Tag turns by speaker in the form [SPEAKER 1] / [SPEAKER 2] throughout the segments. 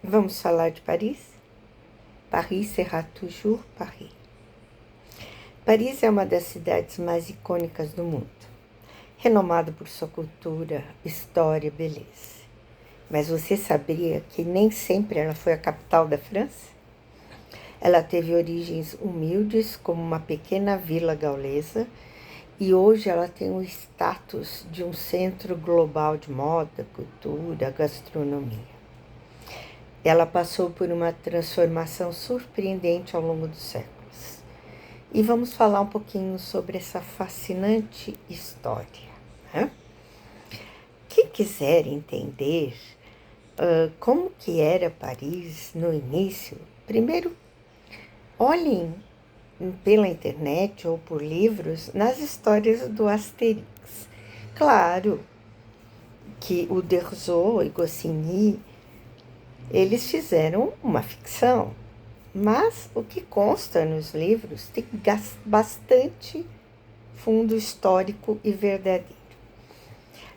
[SPEAKER 1] Vamos falar de Paris? Paris sera toujours Paris. Paris é uma das cidades mais icônicas do mundo, renomada por sua cultura, história e beleza. Mas você sabia que nem sempre ela foi a capital da França? Ela teve origens humildes como uma pequena vila gaulesa e hoje ela tem o status de um centro global de moda, cultura, gastronomia. Ela passou por uma transformação surpreendente ao longo dos séculos. E vamos falar um pouquinho sobre essa fascinante história, né? Quem quiser entender como que era Paris no início, primeiro olhem pela internet ou por livros nas histórias do Asterix. Claro que o Derzo e Goscinny, eles fizeram uma ficção, mas o que consta nos livros tem bastante fundo histórico e verdadeiro.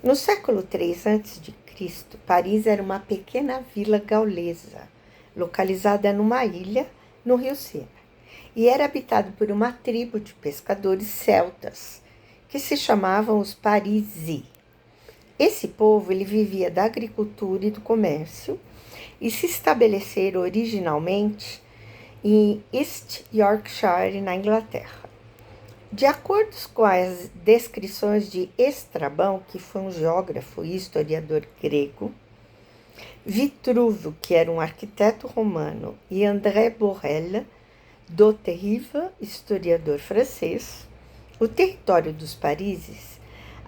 [SPEAKER 1] No século III a.C., Paris era uma pequena vila gaulesa, localizada numa ilha no rio Sena, e era habitado por uma tribo de pescadores celtas, que se chamavam os Parisi. Esse povo ele vivia da agricultura e do comércio e se estabeleceram originalmente em East Yorkshire, na Inglaterra. De acordo com as descrições de Estrabão, que foi um geógrafo e historiador grego, Vitrúvio, que era um arquiteto romano, e André Borel, do Terrible, historiador francês, o território dos Parises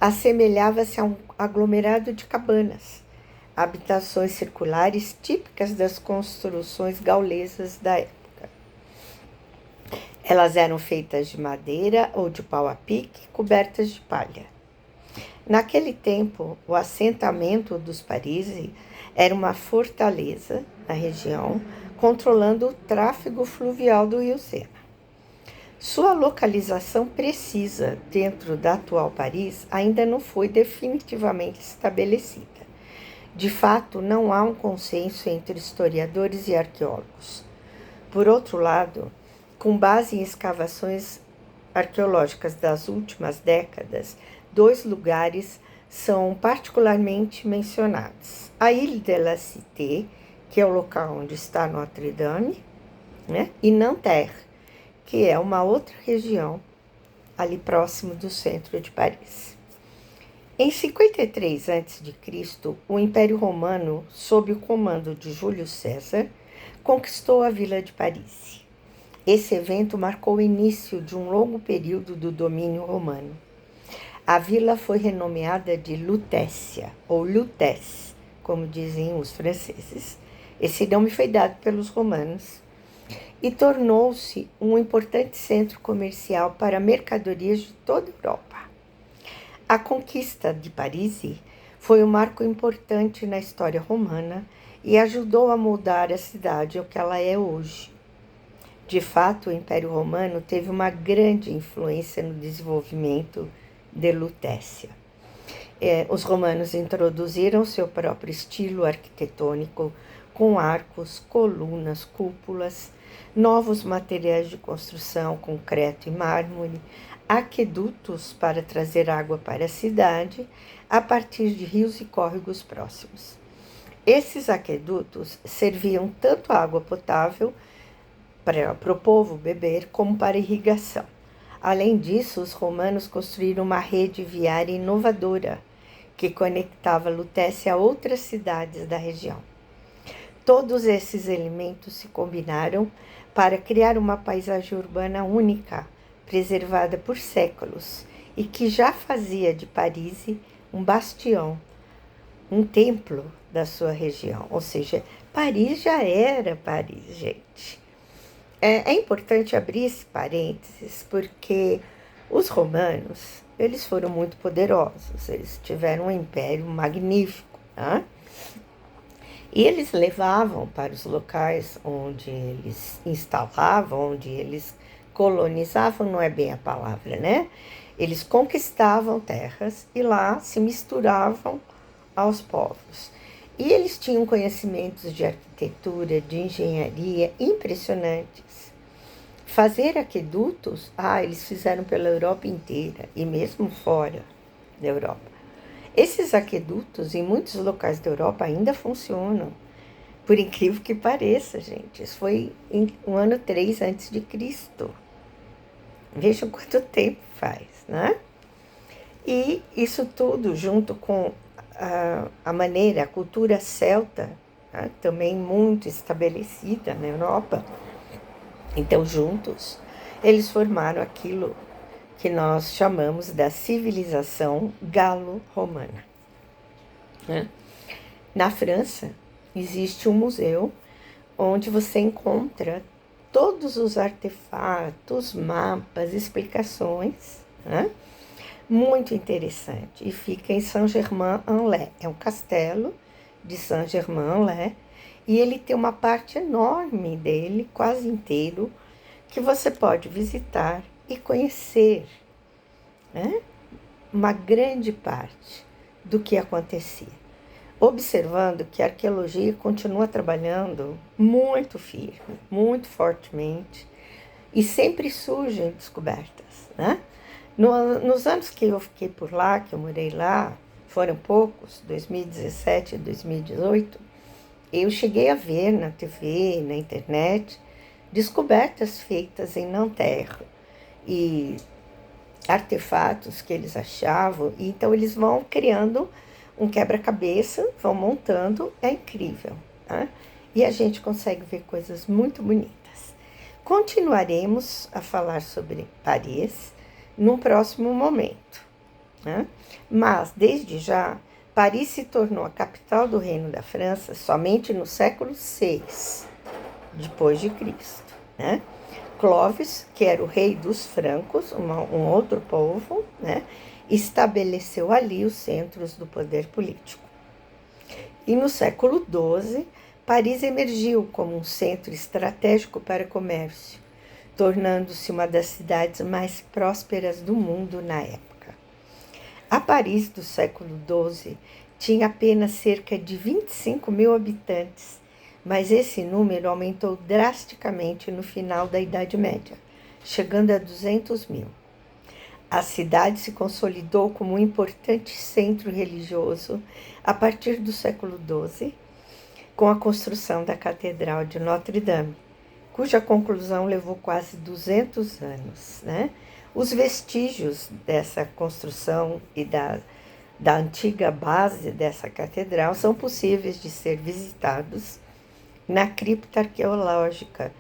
[SPEAKER 1] assemelhava-se a um aglomerado de cabanas, habitações circulares típicas das construções gaulesas da época. Elas eram feitas de madeira ou de pau a pique, cobertas de palha. Naquele tempo, o assentamento dos Parisi era uma fortaleza na região, controlando o tráfego fluvial do rio Sena. Sua localização precisa dentro da atual Paris ainda não foi definitivamente estabelecida. De fato, não há um consenso entre historiadores e arqueólogos. Por outro lado, com base em escavações arqueológicas das últimas décadas, 2 lugares são particularmente mencionados. A Ile de la Cité, que é o local onde está Notre-Dame, né? E Nanterre, que é uma outra região ali próximo do centro de Paris. Em 53 a.C., o Império Romano, sob o comando de Júlio César, conquistou a vila de Paris. Esse evento marcou o início de um longo período do domínio romano. A vila foi renomeada de Lutécia, ou Lutèce, como dizem os franceses. Esse nome foi dado pelos romanos e tornou-se um importante centro comercial para mercadorias de toda a Europa. A conquista de Paris foi um marco importante na história romana e ajudou a moldar a cidade ao que ela é hoje. De fato, o Império Romano teve uma grande influência no desenvolvimento de Lutécia. Os romanos introduziram seu próprio estilo arquitetônico, com arcos, colunas, cúpulas, novos materiais de construção, concreto e mármore, aquedutos para trazer água para a cidade, a partir de rios e córregos próximos. Esses aquedutos serviam tanto a água potável para o povo beber, como para irrigação. Além disso, os romanos construíram uma rede viária inovadora, que conectava Lutécia a outras cidades da região. Todos esses elementos se combinaram para criar uma paisagem urbana única, preservada por séculos, e que já fazia de Paris um bastião, um templo da sua região. Ou seja, Paris já era Paris, gente. É importante abrir esse parênteses porque os romanos, eles foram muito poderosos, eles tiveram um império magnífico, né? E eles levavam para os locais onde eles instalavam, onde eles colonizavam, não é bem a palavra, né? Eles conquistavam terras e lá se misturavam aos povos. E eles tinham conhecimentos de arquitetura, de engenharia impressionantes. Fazer aquedutos, eles fizeram pela Europa inteira e mesmo fora da Europa. Esses aquedutos em muitos locais da Europa ainda funcionam, por incrível que pareça, gente. Isso foi em o ano 3 antes de Cristo. Vejam quanto tempo faz, né? E isso tudo junto com a maneira, a cultura celta, né, também muito estabelecida na Europa. Então, juntos, eles formaram aquilo que nós chamamos da civilização galo-romana, né? Na França, existe um museu onde você encontra todos os artefatos, mapas, explicações, né? Muito interessante. E fica em Saint-Germain-en-Laye. É um castelo de Saint-Germain-en-Laye. E ele tem uma parte enorme dele, quase inteiro, que você pode visitar e conhecer, né? Uma grande parte do que acontecia. Observando que a arqueologia continua trabalhando muito firme, muito fortemente, e sempre surgem descobertas, né? Nos anos que eu fiquei por lá, que eu morei lá, foram poucos, 2017 e 2018, eu cheguei a ver na TV, na internet, descobertas feitas em Nanterre e artefatos que eles achavam, e então eles vão criando um quebra-cabeça, vão montando, é incrível, tá? E a gente consegue ver coisas muito bonitas. Continuaremos a falar sobre Paris num próximo momento, né? Mas, desde já, Paris se tornou a capital do Reino da França somente no século VI, depois de Cristo, né? Clovis, que era o rei dos francos, um outro povo, né, estabeleceu ali os centros do poder político. E no século XII, Paris emergiu como um centro estratégico para o comércio, tornando-se uma das cidades mais prósperas do mundo na época. A Paris do século XII tinha apenas cerca de 25 mil habitantes, mas esse número aumentou drasticamente no final da Idade Média, chegando a 200 mil. A cidade se consolidou como um importante centro religioso a partir do século XII, com a construção da Catedral de Notre-Dame, cuja conclusão levou quase 200 anos, né? Os vestígios dessa construção e da antiga base dessa catedral são possíveis de ser visitados na cripta arqueológica,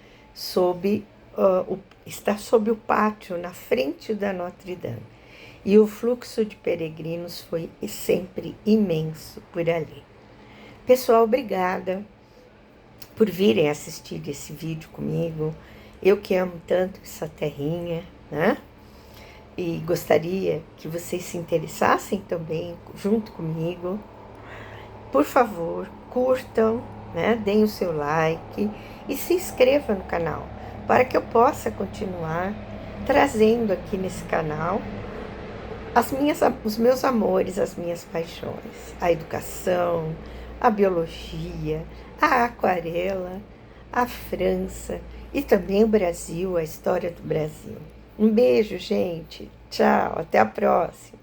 [SPEAKER 1] está sob o pátio, na frente da Notre-Dame. E o fluxo de peregrinos foi sempre imenso por ali. Pessoal, obrigada por virem assistir esse vídeo comigo. Eu que amo tanto essa terrinha, né? E gostaria que vocês se interessassem também junto comigo. Por favor, curtam, né? Deem o seu like e se inscreva no canal para que eu possa continuar trazendo aqui nesse canal os meus amores, as minhas paixões, a educação, a biologia, a aquarela, a França e também o Brasil, a história do Brasil. Um beijo, gente. Tchau, até a próxima.